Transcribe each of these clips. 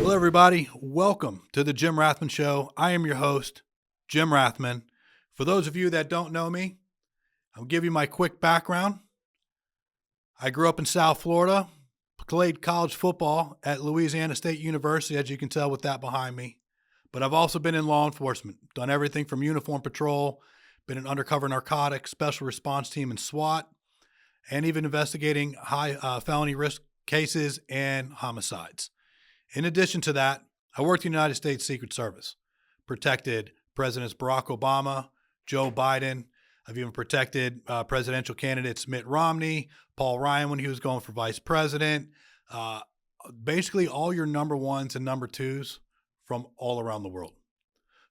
Hello, everybody. Welcome to the Jim Rathmann Show. I am your host, Jim Rathmann. For those of you that don't know me, I'll give you my quick background. I grew up in South Florida, played college football at Louisiana State University, as you can tell with that behind me. But I've also been in law enforcement, done everything from uniform patrol, been an undercover narcotics, special response team, and SWAT, and even investigating high felony risk cases and homicides. In addition to that, I worked in the United States Secret Service, protected Presidents Barack Obama, Joe Biden. I've even protected presidential candidates Mitt Romney, Paul Ryan when he was going for vice president, basically all your number ones and number twos from all around the world.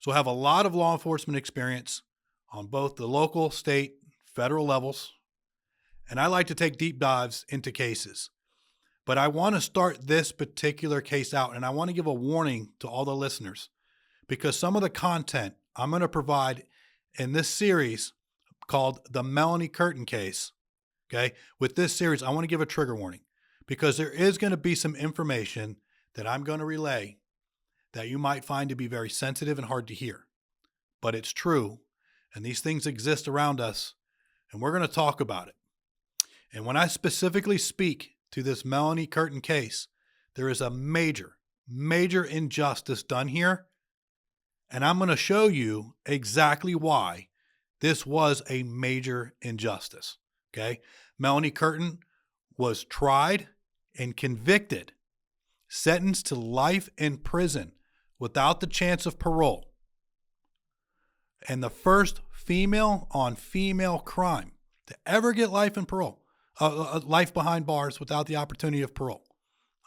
So I have a lot of law enforcement experience on both the local, state, federal levels, and I like to take deep dives into cases. But I want to start this particular case out, and I want to give a warning to all the listeners because some of the content I'm going to provide in this series called the Melanie Curtin case, okay? With this series, I want to give a trigger warning because there is going to be some information that I'm going to relay that you might find to be very sensitive and hard to hear. But it's true, and these things exist around us, and we're going to talk about it. And when I specifically speak to this Melanie Curtin case, there is a major injustice done here. And I'm going to show you exactly why this was a major injustice. Okay. Melanie Curtin was tried and convicted, sentenced to life in prison without the chance of parole. And the first female on female crime to ever get life in parole. Life behind bars without the opportunity of parole,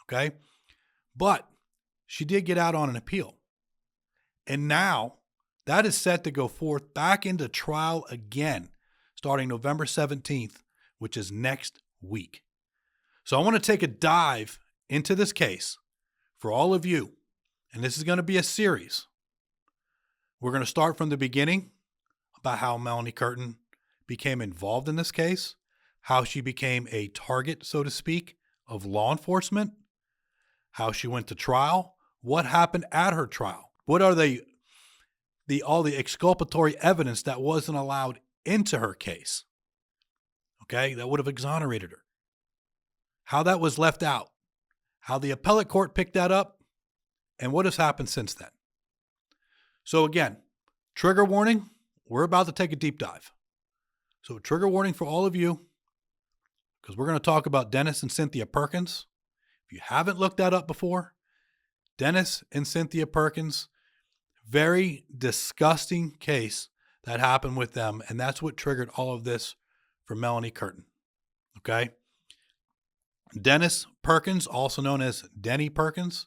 okay? But she did get out on an appeal. And now that is set to go forth back into trial again, starting November 17th, which is next week. So I want to take a dive into this case for all of you, and this is going to be a series. We're going to start from the beginning about how Melanie Curtin became involved in this case, how she became a target, so to speak, of law enforcement, how she went to trial, what happened at her trial, what are all the exculpatory evidence that wasn't allowed into her case, okay, that would have exonerated her, how that was left out, how the appellate court picked that up, and what has happened since then. So again, trigger warning, we're about to take a deep dive. So trigger warning for all of you, because we're going to talk about Dennis and Cynthia Perkins. If you haven't looked that up before, Dennis and Cynthia Perkins, very disgusting case that happened with them, and that's what triggered all of this for Melanie Curtin, okay? Dennis Perkins, also known as Denny Perkins,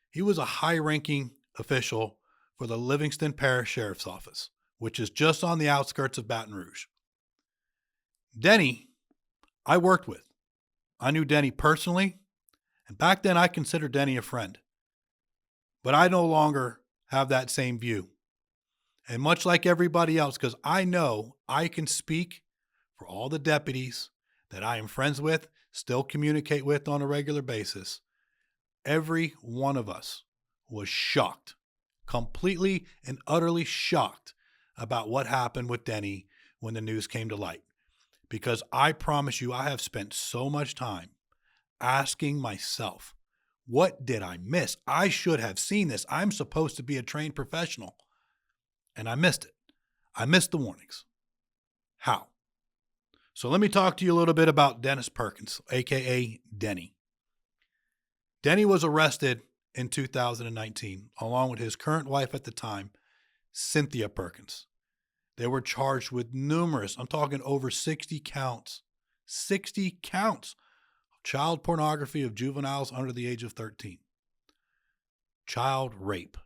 he was a high-ranking official for the Livingston Parish Sheriff's Office, which is just on the outskirts of Baton Rouge. Denny, I worked with. I knew Denny personally, and back then I considered Denny a friend. But I no longer have that same view. And much like everybody else, because I know I can speak for all the deputies that I am friends with, still communicate with on a regular basis, every one of us was shocked, completely and utterly shocked about what happened with Denny when the news came to light. Because I promise you, I have spent so much time asking myself, what did I miss? I should have seen this. I'm supposed to be a trained professional. And I missed it. I missed the warnings. How? So let me talk to you a little bit about Dennis Perkins, aka Denny. Denny was arrested in 2019, along with his current wife at the time, Cynthia Perkins. They were charged with numerous, I'm talking over 60 counts of child pornography of juveniles under the age of 13. Child rape.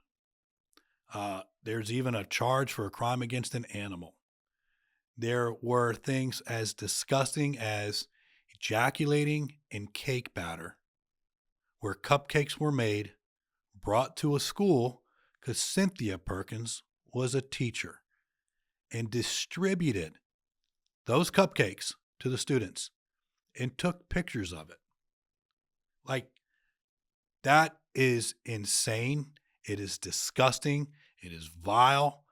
There's even a charge for a crime against an animal. There were things as disgusting as ejaculating in cake batter, where cupcakes were made, brought to a school because Cynthia Perkins was a teacher, and distributed those cupcakes to the students and took pictures of it. Like, that is insane. It is disgusting. It is vile.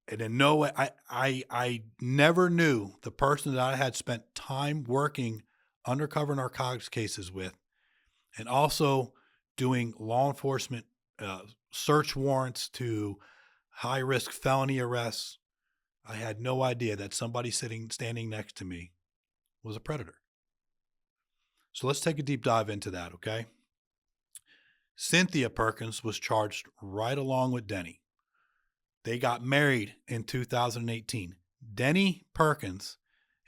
And in no way, I never knew the person that I had spent time working undercover narcotics cases with, and also doing law enforcement search warrants to high-risk felony arrests. I had no idea that somebody standing next to me was a predator. So let's take a deep dive into that, okay? Cynthia Perkins was charged right along with Denny. They got married in 2018. Denny Perkins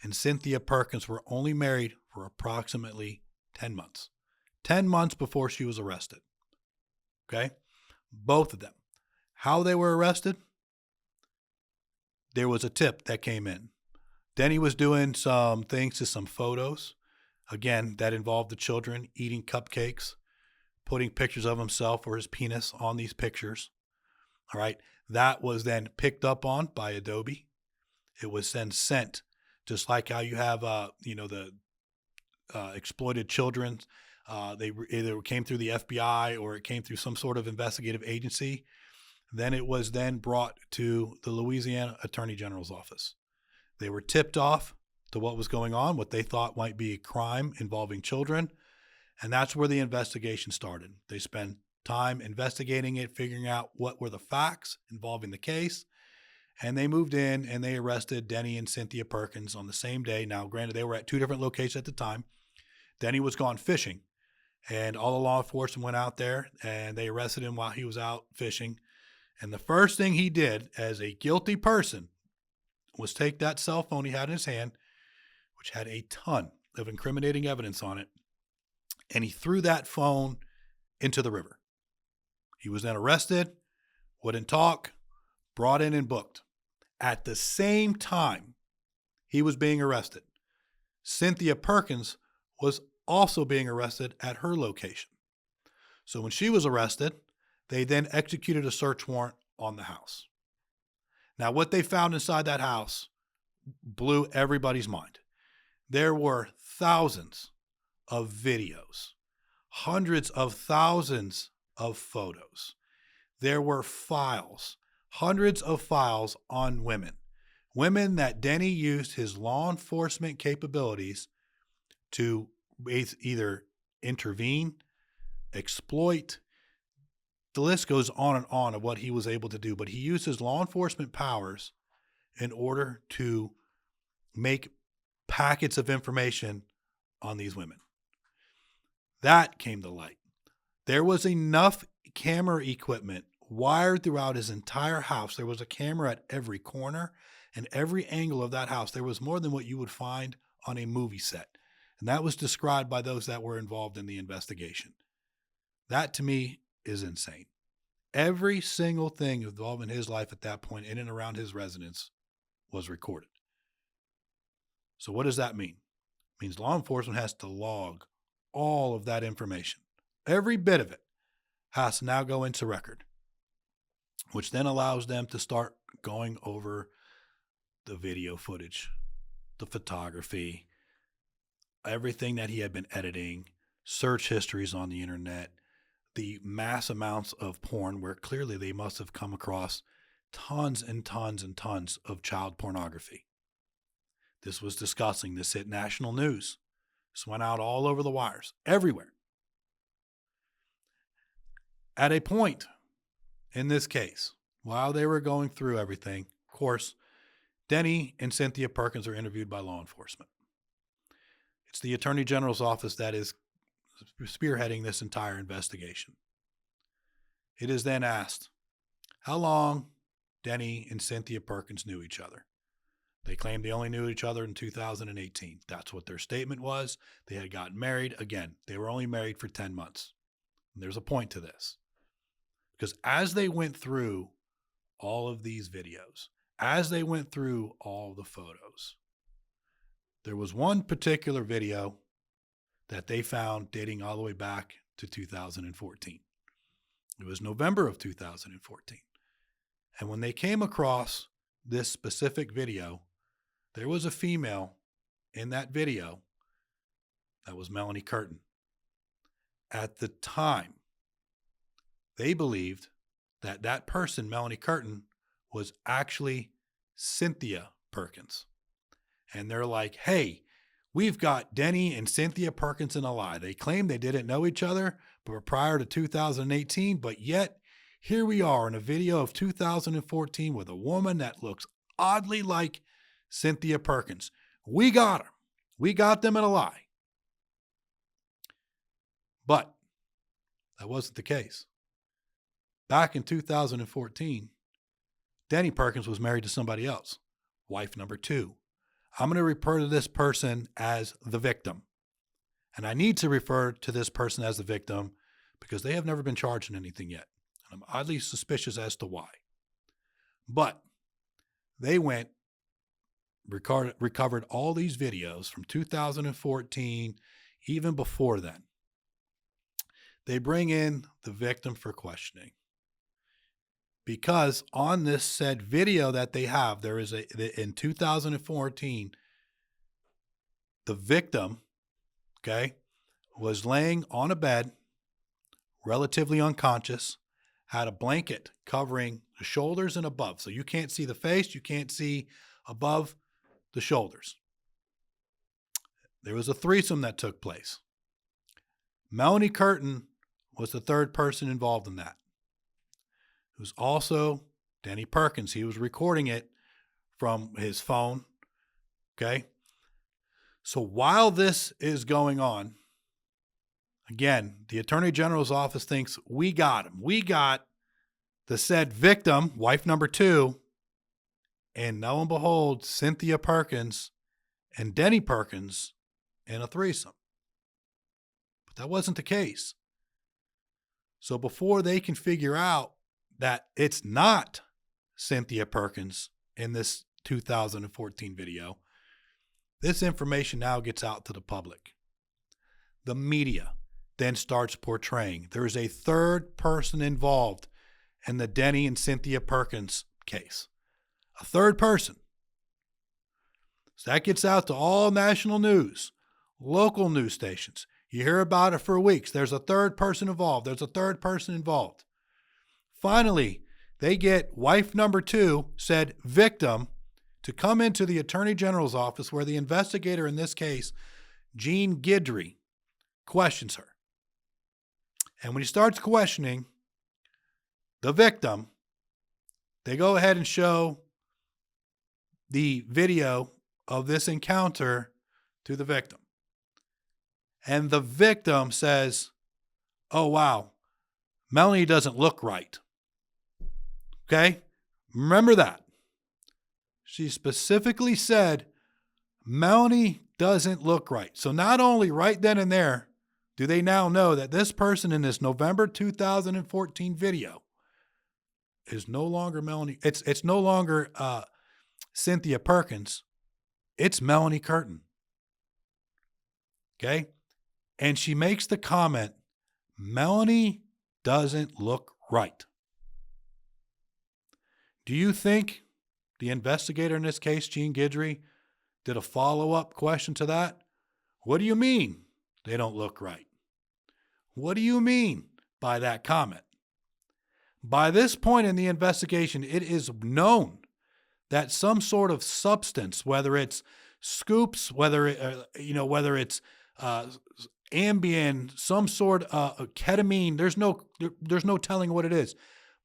and Cynthia Perkins were only married for approximately 10 months. 10 months before she was arrested. Okay? Both of them. How they were arrested? There was a tip that came in. Denny was doing some things to some photos. Again, that involved the children eating cupcakes, putting pictures of himself or his penis on these pictures. All right. That was then picked up on by Adobe. It was then sent, just like how you have, the exploited children. They either came through the FBI or it came through some sort of investigative agency. Then it was then brought to the Louisiana Attorney General's office. They were tipped off to what was going on, what they thought might be a crime involving children. And that's where the investigation started. They spent time investigating it, figuring out what were the facts involving the case. And they moved in and they arrested Denny and Cynthia Perkins on the same day. Now, granted, they were at two different locations at the time. Denny was gone fishing, and all the law enforcement went out there and they arrested him while he was out fishing. And the first thing he did as a guilty person was take that cell phone he had in his hand, which had a ton of incriminating evidence on it, and he threw that phone into the river. He was then arrested, wouldn't talk, brought in and booked. At the same time he was being arrested, Cynthia Perkins was also being arrested at her location. So when she was arrested, they then executed a search warrant on the house. Now, what they found inside that house blew everybody's mind. There were thousands of videos, hundreds of thousands of photos. There were files, hundreds of files on women that Denny used his law enforcement capabilities to either intervene, exploit. The list goes on and on of what he was able to do, but he used his law enforcement powers in order to make packets of information on these women. That came to light. There was enough camera equipment wired throughout his entire house. There was a camera at every corner and every angle of that house. There was more than what you would find on a movie set. And that was described by those that were involved in the investigation. That to me is insane. Every single thing involved in his life at that point in and around his residence was recorded. So what does that mean? It means law enforcement has to log all of that information. Every bit of it has to now go into record, which then allows them to start going over the video footage, the photography, everything that he had been editing, search histories on the internet, the mass amounts of porn where clearly they must have come across tons and tons and tons of child pornography. This was discussing. This hit national news. This went out all over the wires, everywhere. At a point in this case, while they were going through everything, of course, Denny and Cynthia Perkins are interviewed by law enforcement. It's the Attorney General's office that is spearheading this entire investigation. It is then asked how long Denny and Cynthia Perkins knew each other. They claimed they only knew each other in 2018. That's what their statement was. They had gotten married. Again, they were only married for 10 months. And there's a point to this. Because as they went through all of these videos, as they went through all the photos, there was one particular video that they found dating all the way back to 2014. It was November of 2014. And when they came across this specific video, there was a female in that video that was Melanie Curtin. at the time, they believed that that person, Melanie Curtin, was actually Cynthia Perkins. And they're like, hey, we've got Denny and Cynthia Perkins in a lie. They claim they didn't know each other prior to 2018, but yet here we are in a video of 2014 with a woman that looks oddly like Cynthia Perkins. We got her. We got them in a lie. But that wasn't the case. Back in 2014, Denny Perkins was married to somebody else, wife number 2. I'm going to refer to this person as the victim. And I need to refer to this person as the victim because they have never been charged in anything yet. And I'm oddly suspicious as to why. But they went, recovered all these videos from 2014, even before then. They bring in the victim for questioning. Because on this said video that they have, there is in 2014, the victim, okay, was laying on a bed, relatively unconscious, had a blanket covering the shoulders and above. So you can't see the face, you can't see above the shoulders. There was a threesome that took place. Melanie Curtin was the third person involved in that. It was also Denny Perkins. He was recording it from his phone. Okay. So while this is going on, again, the Attorney General's office thinks we got him. We got the said victim, wife number 2, and lo and behold, Cynthia Perkins and Denny Perkins in a threesome. But that wasn't the case. So before they can figure out that it's not Cynthia Perkins in this 2014 video, this information now gets out to the public. The media then starts portraying there is a third person involved in the Denny and Cynthia Perkins case. A third person. So that gets out to all national news, local news stations. You hear about it for weeks. There's a third person involved. There's a third person involved. Finally, they get wife number 2, said victim, to come into the Attorney General's office where the investigator in this case, Gene Guidry, questions her. And when he starts questioning the victim, they go ahead and show the video of this encounter to the victim. And the victim says, oh, wow, Melanie doesn't look right. Okay? Remember that. She specifically said, Melanie doesn't look right. So not only right then and there do they now know that this person in this November 2014 video is no longer Melanie. It's no longer Cynthia Perkins. It's Melanie Curtin. Okay? And she makes the comment, Melanie doesn't look right. Do you think the investigator in this case, Gene Guidry, did a follow-up question to that? What do you mean they don't look right? What do you mean by that comment? By this point in the investigation, it is known that some sort of substance, whether it's scoops, whether it's Ambien, some sort of ketamine, there's no telling what it is.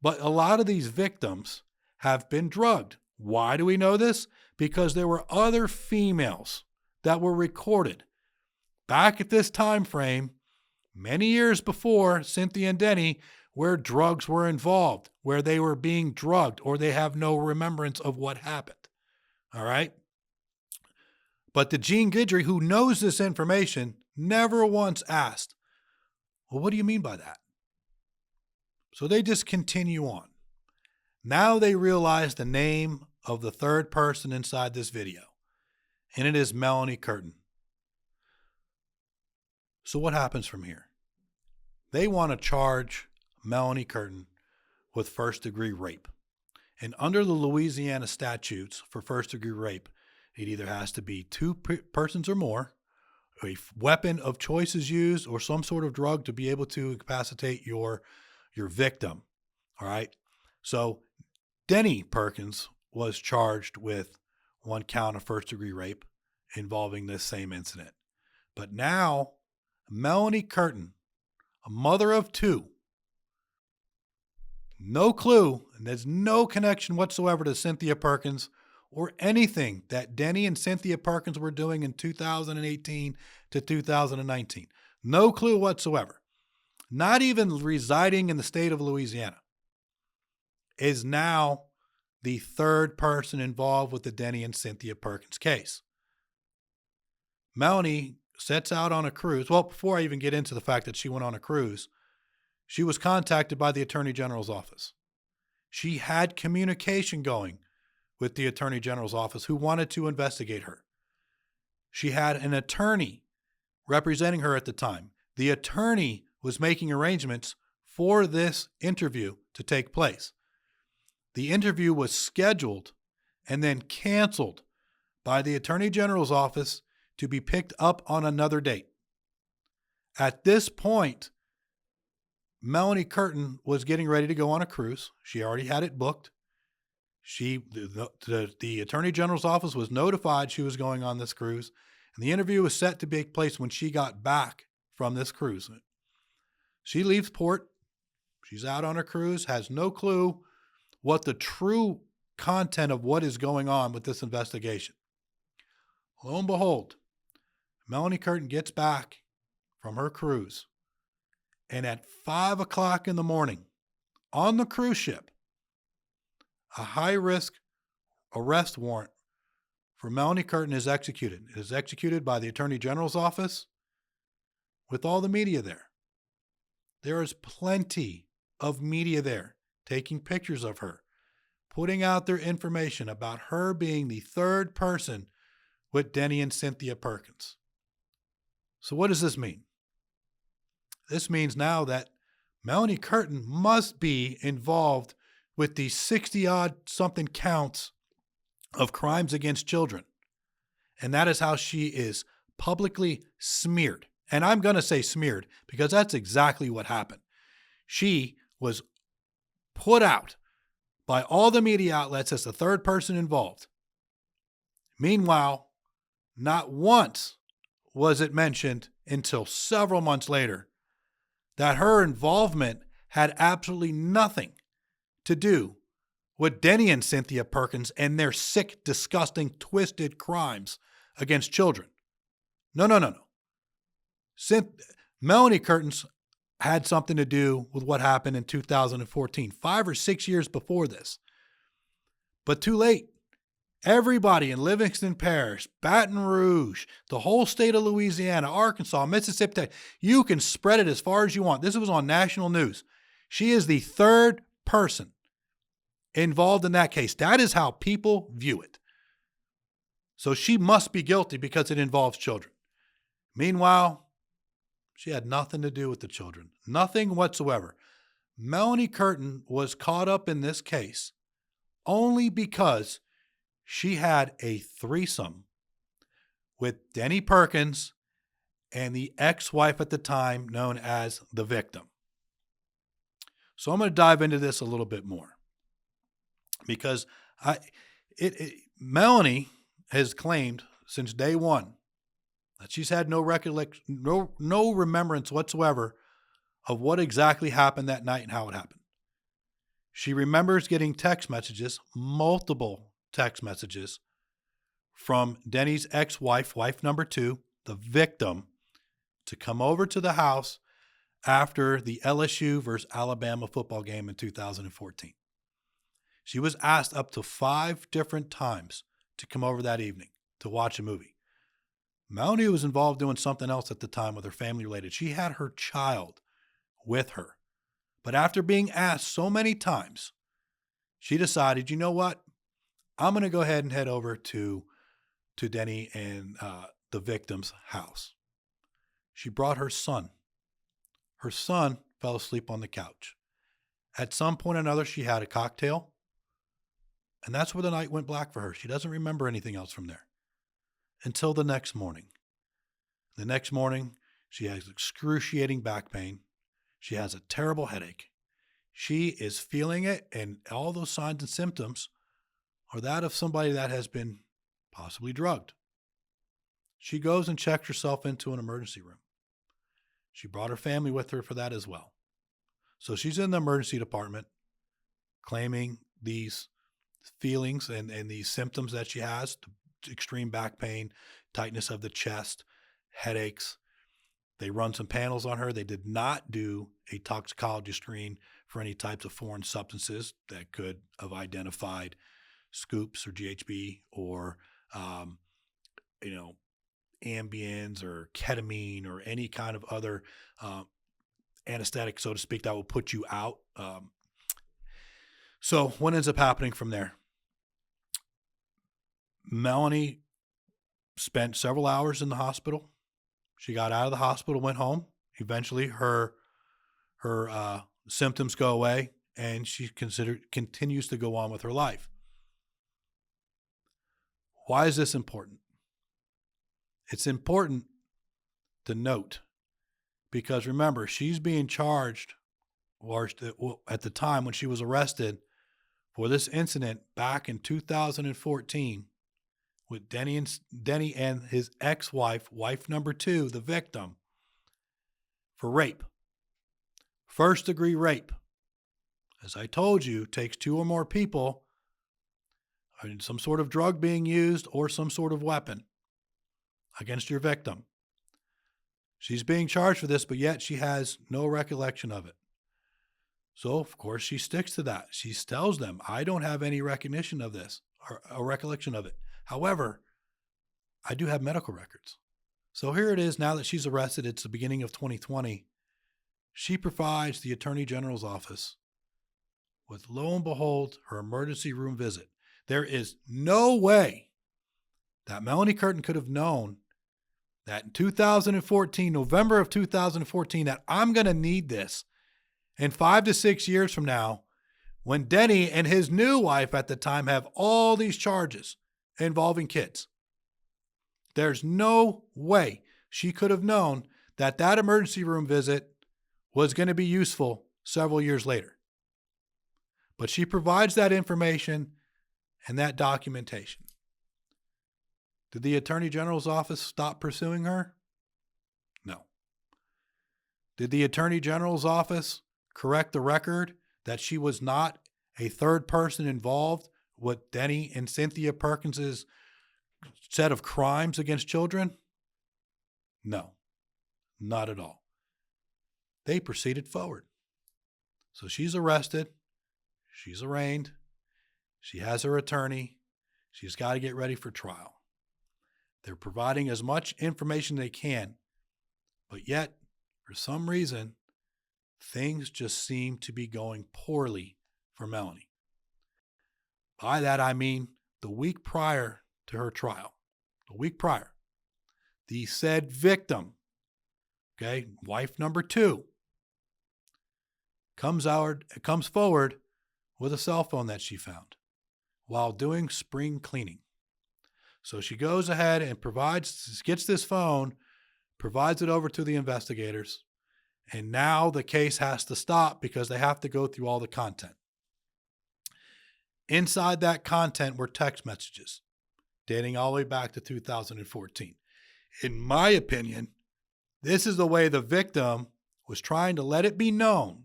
But a lot of these victims have been drugged. Why do we know this? Because there were other females that were recorded back at this time frame, many years before Cynthia and Denny, where drugs were involved, where they were being drugged, or they have no remembrance of what happened. All right? But the Gene Guidry, who knows this information, never once asked, well, what do you mean by that? So they just continue on. Now they realize the name of the third person inside this video, and it is Melanie Curtin. So what happens from here? They want to charge Melanie Curtin with first-degree rape. And under the Louisiana statutes for first-degree rape, it either has to be two persons or more, weapon of choice is used or some sort of drug to be able to incapacitate your victim. All right. So Denny Perkins was charged with 1 count of first-degree rape involving this same incident. But now Melanie Curtin, a mother of 2, no clue, and there's no connection whatsoever to Cynthia Perkins or anything that Denny and Cynthia Perkins were doing in 2018 to 2019. No clue whatsoever. Not even residing in the state of Louisiana, is now the 3rd person involved with the Denny and Cynthia Perkins case. Melanie sets out on a cruise. Well, before I even get into the fact that she went on a cruise, she was contacted by the Attorney General's office. She had communication going with the Attorney General's office who wanted to investigate her. She had an attorney representing her at the time. The attorney was making arrangements for this interview to take place. The interview was scheduled and then canceled by the Attorney General's office to be picked up on another date. At this point, Melanie Curtin was getting ready to go on a cruise. She already had it booked. The Attorney General's office was notified she was going on this cruise, and the interview was set to take place when she got back from this cruise. She leaves port. She's out on her cruise, has no clue what the true content of what is going on with this investigation. Lo and behold, Melanie Curtin gets back from her cruise, and at 5 o'clock in the morning on the cruise ship, a high-risk arrest warrant for Melanie Curtin is executed. It is executed by the Attorney General's office with all the media there. There is plenty of media there taking pictures of her, putting out their information about her being the 3rd person with Denny and Cynthia Perkins. So what does this mean? This means now that Melanie Curtin must be involved with the 60-odd something counts of crimes against children. And that is how she is publicly smeared. And I'm going to say smeared because that's exactly what happened. She was put out by all the media outlets as the 3rd person involved. Meanwhile, not once was it mentioned until several months later that her involvement had absolutely nothing to do with Denny and Cynthia Perkins and their sick, disgusting, twisted crimes against children. No. Melanie Curtin's had something to do with what happened in 2014, 5 or 6 years before this. But too late. Everybody in Livingston Parish, Baton Rouge, the whole state of Louisiana, Arkansas, Mississippi, you can spread it as far as you want. This was on national news. She is the 3rd person involved in that case. That is how people view it. So she must be guilty because it involves children. Meanwhile, she had nothing to do with the children. Nothing whatsoever. Melanie Curtin was caught up in this case only because she had a threesome with Denny Perkins and the ex-wife at the time known as the victim. So I'm going to dive into this a little bit more because Melanie has claimed since day one that she's had no recollection, no remembrance whatsoever of what exactly happened that night and how it happened. She remembers getting text messages, multiple text messages from Denny's ex-wife, wife number 2, the victim, to come over to the house after the LSU versus Alabama football game in 2014. She was asked up to 5 different times to come over that evening to watch a movie. Melanie was involved doing something else at the time with her family related. She had her child with her. But after being asked so many times, she decided, you know what? I'm going to go ahead and head over to Denny and the victim's house. She brought her son. Her son fell asleep on the couch. At some point or another, she had a cocktail. And that's where the night went black for her. She doesn't remember anything else from there until the next morning. The next morning, she has excruciating back pain. She has a terrible headache. She is feeling it, and all those signs and symptoms are that of somebody that has been possibly drugged. She goes and checks herself into an emergency room. She brought her family with her for that as well. So she's in the emergency department claiming these feelings and these symptoms that she has, extreme back pain, tightness of the chest, headaches. They run some panels on her. They did not do a toxicology screen for any types of foreign substances that could have identified scoops or GHB or, Ambiens or ketamine or any kind of other anesthetic, so to speak, that will put you out. So what ends up happening from there? Melanie spent several hours in the hospital. She got out of the hospital, went home. Eventually, her symptoms go away, and she continues to go on with her life. Why is this important? It's important to note because remember, she's being charged, or at the time when she was arrested, for this incident back in 2014 with Denny and his ex-wife, wife number 2, the victim, for rape. First-degree rape. As I told you, takes 2 or more people, some sort of drug being used or some sort of weapon against your victim. She's being charged for this, but yet she has no recollection of it. So, of course, she sticks to that. She tells them, I don't have any recognition of this or a recollection of it. However, I do have medical records. So here it is now that she's arrested. It's the beginning of 2020. She provides the Attorney General's office with, lo and behold, her emergency room visit. There is no way that Melanie Curtin could have known that in 2014, November of 2014, that I'm going to need this. And 5 to 6 years from now, when Denny and his new wife at the time have all these charges involving kids, there's no way she could have known that that emergency room visit was going to be useful several years later. But she provides that information and that documentation. Did the Attorney General's office stop pursuing her? No. Did the Attorney General's office correct the record that she was not a third person involved with Denny and Cynthia Perkins' set of crimes against children? No, not at all. They proceeded forward. So she's arrested. She's arraigned. She has her attorney. She's got to get ready for trial. They're providing as much information they can, but yet, for some reason, things just seem to be going poorly for Melanie. By that, I mean the week prior to her trial, the said victim, wife number 2, comes forward with a cell phone that she found while doing spring cleaning. So she goes ahead and gets this phone, provides it over to the investigators, and now the case has to stop because they have to go through all the content. Inside that content were text messages dating all the way back to 2014. In my opinion, this is the way the victim was trying to let it be known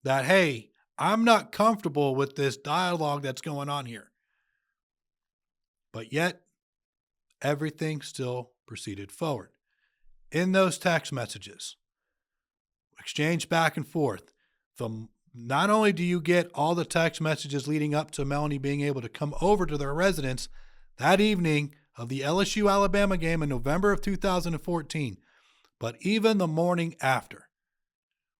that, hey, I'm not comfortable with this dialogue that's going on here. But yet, everything still proceeded forward. In those text messages, exchanged back and forth, not only do you get all the text messages leading up to Melanie being able to come over to their residence that evening of the LSU-Alabama game in November of 2014, but even the morning after,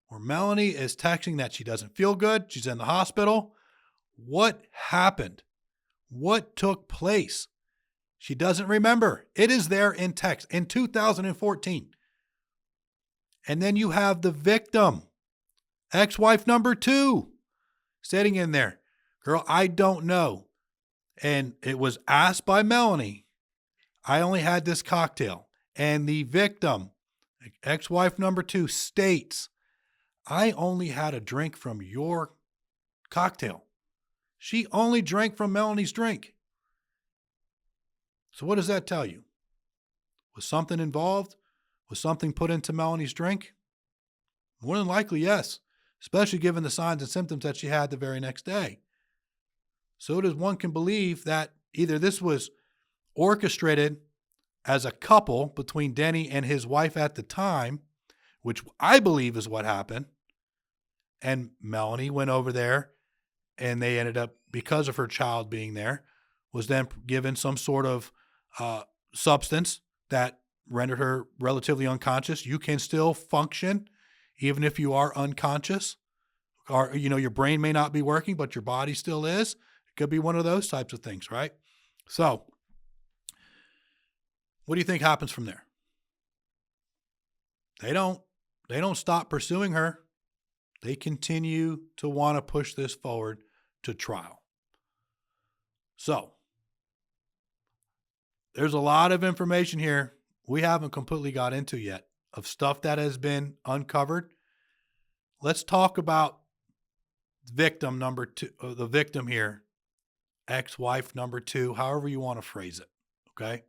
where Melanie is texting that she doesn't feel good, she's in the hospital. What happened? What took place? She doesn't remember. It is there in text in 2014. And then you have the victim, ex-wife number 2, sitting in there. Girl, I don't know. And it was asked by Melanie, I only had this cocktail. And the victim, ex-wife number 2, states, I only had a drink from your cocktail. She only drank from Melanie's drink. So what does that tell you? Was something involved? Was something put into Melanie's drink? More than likely, yes, especially given the signs and symptoms that she had the very next day. So does one can believe that either this was orchestrated as a couple between Denny and his wife at the time, which I believe is what happened, and Melanie went over there and they ended up, because of her child being there, was then given some sort of substance that rendered her relatively unconscious. You can still function even if you are unconscious, or, your brain may not be working, but your body still is. It could be one of those types of things, right? So what do you think happens from there? They don't stop pursuing her. They continue to want to push this forward to trial. So there's a lot of information here we haven't completely got into yet of stuff that has been uncovered. Let's talk about victim number 2, the victim here, ex-wife number 2, however you want to phrase it, okay?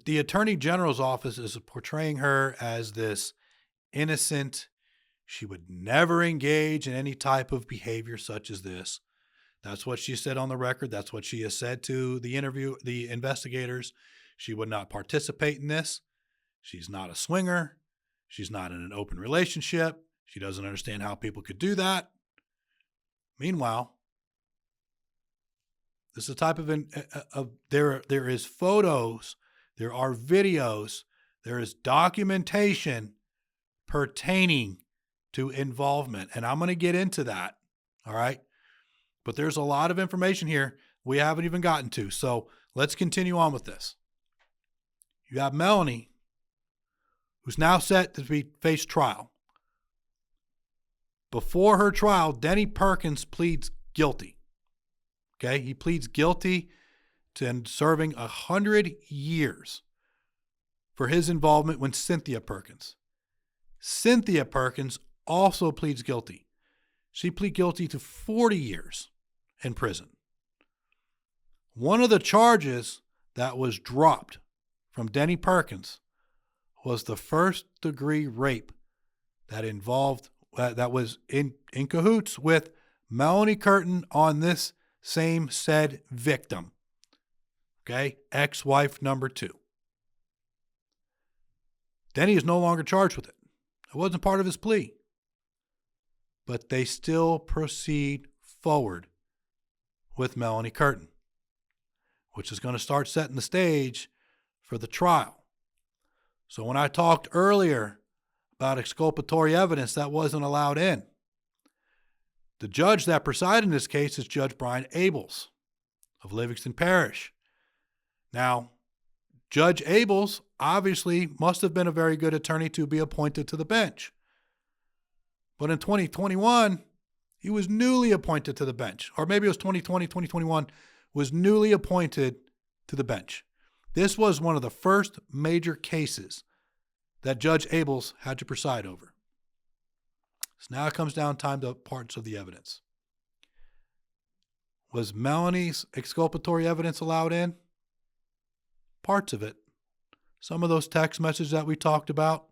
The Attorney General's office is portraying her as this innocent. She would never engage in any type of behavior such as this. That's what she said on the record. That's what she has said to the investigators. She would not participate in this. She's not a swinger. She's not in an open relationship. She doesn't understand how people could do that. Meanwhile, this is a type of there is photos, there are videos, there is documentation pertaining to involvement. And I'm going to get into that. All right. But there's a lot of information here we haven't even gotten to. So let's continue on with this. You have Melanie, who's now set to face trial. Before her trial, Denny Perkins pleads guilty. Okay, he pleads guilty to serving 100 years for his involvement with Cynthia Perkins. Cynthia Perkins also pleads guilty. She pleaded guilty to 40 years in prison. One of the charges that was dropped from Denny Perkins was the first-degree rape that involved, that was in cahoots with Melanie Curtin on this same said victim. Okay, ex-wife number 2. Denny is no longer charged with it. It wasn't part of his plea. But they still proceed forward with Melanie Curtin, which is going to start setting the stage for the trial. So when I talked earlier about exculpatory evidence that wasn't allowed in, the judge that presided in this case is Judge Brian Abels of Livingston Parish. Now, Judge Abels obviously must have been a very good attorney to be appointed to the bench. But in 2021, he was newly appointed to the bench. Or maybe it was 2020, 2021, was newly appointed to the bench. This was one of the first major cases that Judge Abels had to preside over. So now it comes down time to parts of the evidence. Was Melanie's exculpatory evidence allowed in? Parts of it. Some of those text messages that we talked about,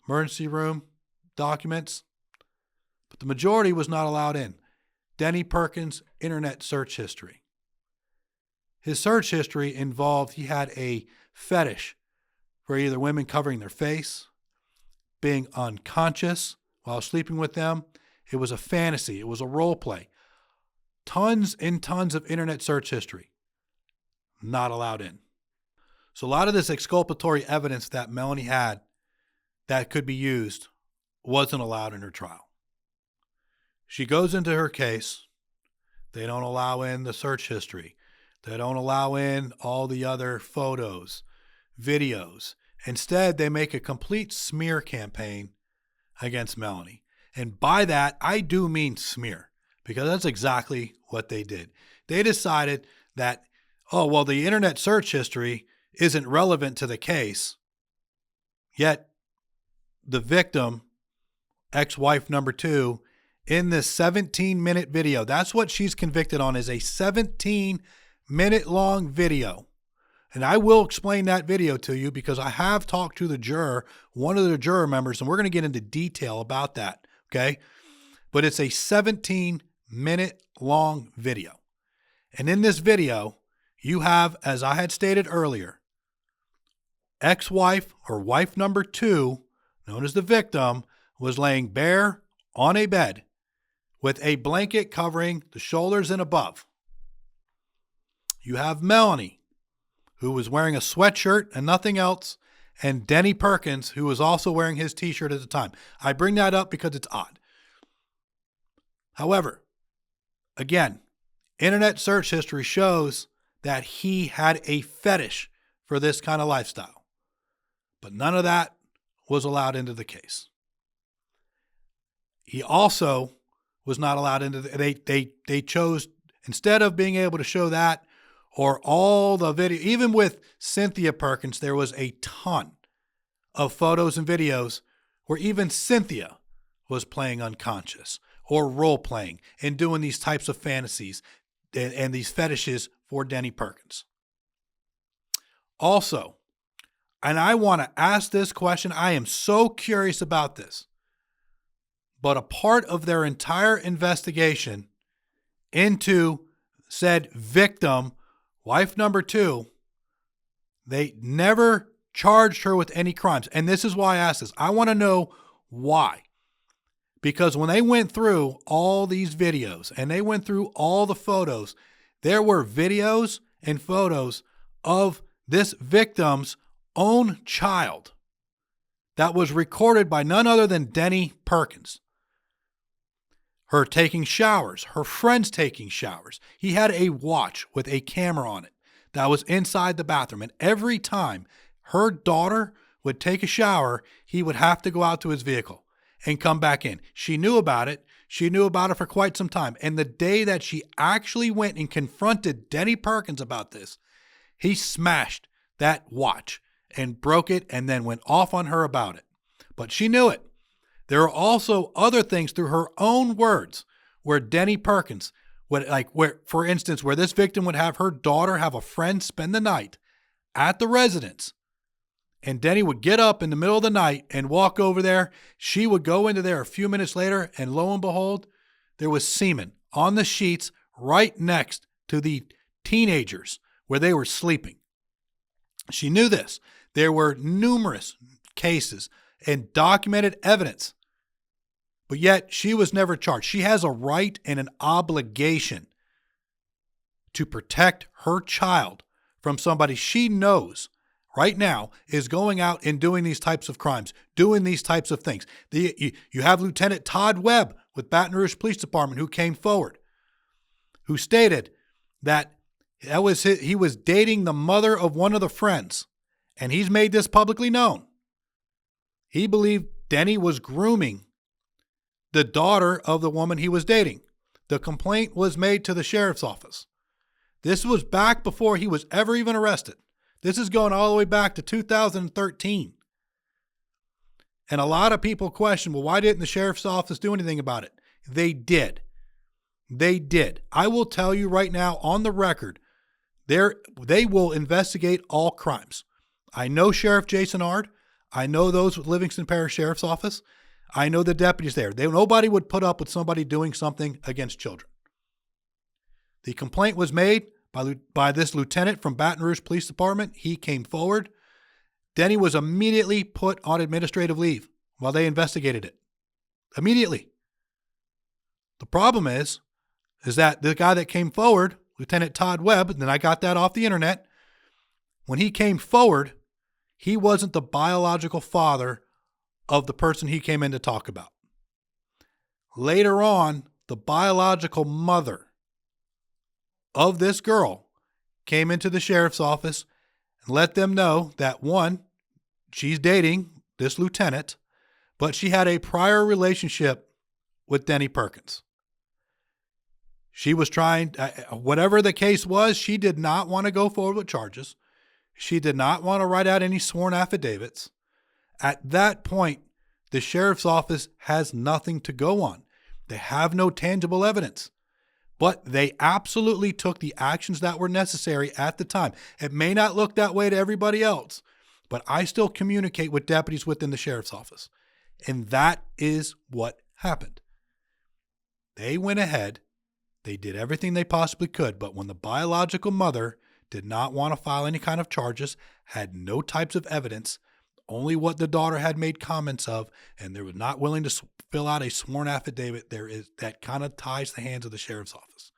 emergency room documents, but the majority was not allowed in. Denny Perkins' internet search history. His search history involved, he had a fetish for either women covering their face, being unconscious while sleeping with them. It was a fantasy. It was a role play. Tons and tons of internet search history. Not allowed in. So a lot of this exculpatory evidence that Melanie had that could be used wasn't allowed in her trial. She goes into her case. They don't allow in the search history. They don't allow in all the other photos, videos. Instead, they make a complete smear campaign against Melanie. And by that, I do mean smear, because that's exactly what they did. They decided that, oh, well, the internet search history isn't relevant to the case. Yet the victim, ex-wife number 2, in this 17-minute video, that's what she's convicted on, is a 17-minute long video. And I will explain that video to you because I have talked to the juror, one of the juror members, and we're going to get into detail about that, okay? But it's a 17-minute long video. And in this video, you have, as I had stated earlier, ex-wife or wife number 2, known as the victim, was laying bare on a bed with a blanket covering the shoulders and above. You have Melanie, who was wearing a sweatshirt and nothing else, and Denny Perkins, who was also wearing his t-shirt at the time. I bring that up because it's odd. However, again, internet search history shows that he had a fetish for this kind of lifestyle. But none of that was allowed into the case. He also was not allowed into they chose, instead of being able to show that or all the video, even with Cynthia Perkins, there was a ton of photos and videos where even Cynthia was playing unconscious or role playing and doing these types of fantasies and these fetishes for Denny Perkins. Also, and I want to ask this question, I am so curious about this, but a part of their entire investigation into said victim, wife number 2, they never charged her with any crimes. And this is why I asked this. I want to know why. Because when they went through all these videos and they went through all the photos, there were videos and photos of this victim's own child that was recorded by none other than Denny Perkins. Her taking showers, her friends taking showers. He had a watch with a camera on it that was inside the bathroom. And every time her daughter would take a shower, he would have to go out to his vehicle and come back in. She knew about it. She knew about it for quite some time. And the day that she actually went and confronted Denny Perkins about this, he smashed that watch and broke it and then went off on her about it. But she knew it. There are also other things through her own words where Denny Perkins would, for instance, where this victim would have her daughter have a friend spend the night at the residence. And Denny would get up in the middle of the night and walk over there. She would go into there a few minutes later, and lo and behold, there was semen on the sheets right next to the teenagers where they were sleeping. She knew this. There were numerous cases and documented evidence, but yet she was never charged. She has a right and an obligation to protect her child from somebody she knows right now is going out and doing these types of crimes, doing these types of things. You have Lieutenant Todd Webb with Baton Rouge Police Department who came forward, who stated that he was dating the mother of one of the friends, and he's made this publicly known. He believed Denny was grooming the daughter of the woman he was dating. The complaint was made to the sheriff's office. This was back before he was ever even arrested. This is going all the way back to 2013. And a lot of people question, well, why didn't the sheriff's office do anything about it? They did. They did. I will tell you right now on the record, they will investigate all crimes. I know Sheriff Jason Ard. I know those with Livingston Parish Sheriff's Office. I know the deputies there. Nobody would put up with somebody doing something against children. The complaint was made by this lieutenant from Baton Rouge Police Department. He came forward. Denny was immediately put on administrative leave while they investigated it. Immediately. The problem is that the guy that came forward, Lieutenant Todd Webb, and then I got that off the internet, when he came forward, he wasn't the biological father of the person he came in to talk about. Later on, the biological mother of this girl came into the sheriff's office and let them know that, one, she's dating this lieutenant, but she had a prior relationship with Denny Perkins. She was trying, whatever the case was, she did not want to go forward with charges. She did not want to write out any sworn affidavits. At that point, the sheriff's office has nothing to go on. They have no tangible evidence. But they absolutely took the actions that were necessary at the time. It may not look that way to everybody else, but I still communicate with deputies within the sheriff's office. And that is what happened. They went ahead, they did everything they possibly could, but when the biological mother did not want to file any kind of charges, had no types of evidence, only what the daughter had made comments of, and they were not willing to fill out a sworn affidavit, that kind of ties the hands of the sheriff's office.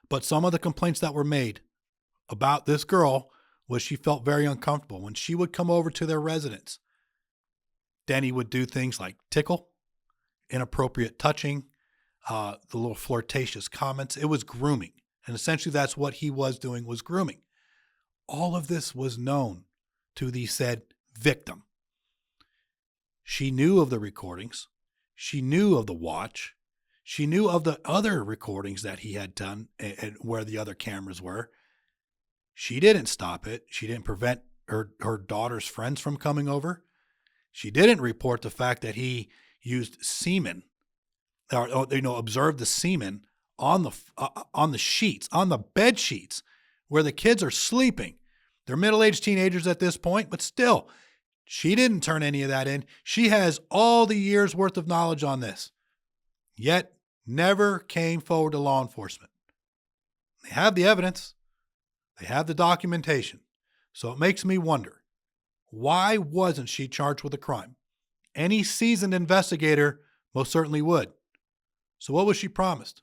But some of the complaints that were made about this girl was she felt very uncomfortable. When she would come over to their residence, Denny would do things like tickle, inappropriate touching, the little flirtatious comments. It was grooming. And essentially that's what he was doing, was grooming. All of this was known to the said victim. She knew of the recordings. She knew of the watch. She knew of the other recordings that he had done and where the other cameras were. She didn't stop it. She didn't prevent her daughter's friends from coming over. She didn't report the fact that he used semen, or observed the semen on the sheets, on the bed sheets where the kids are sleeping. They're middle-aged teenagers at this point, but still, she didn't turn any of that in. She has all the years worth of knowledge on this, yet never came forward to law enforcement. They have the evidence. They have the documentation. So it makes me wonder, why wasn't she charged with a crime? Any seasoned investigator most certainly would. So what was she promised?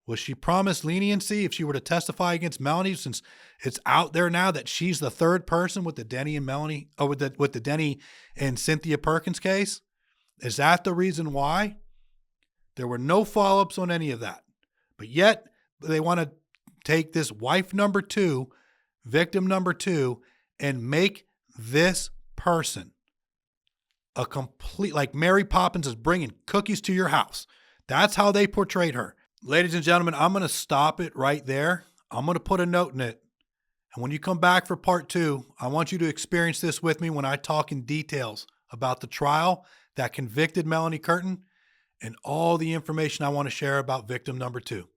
Was she promised leniency if she were to testify against Melanie, since it's out there now that she's the third person with the Denny and Melanie, or with the Denny and Cynthia Perkins case? Is that the reason why? There were no follow-ups on any of that. But yet they want to take this wife number 2, victim number 2, and make this person a complete, like Mary Poppins is bringing cookies to your house. That's how they portrayed her. Ladies and gentlemen, I'm going to stop it right there. I'm going to put a note in it. And when you come back for part 2, I want you to experience this with me when I talk in details about the trial that convicted Melanie Curtin and all the information I want to share about victim number 2.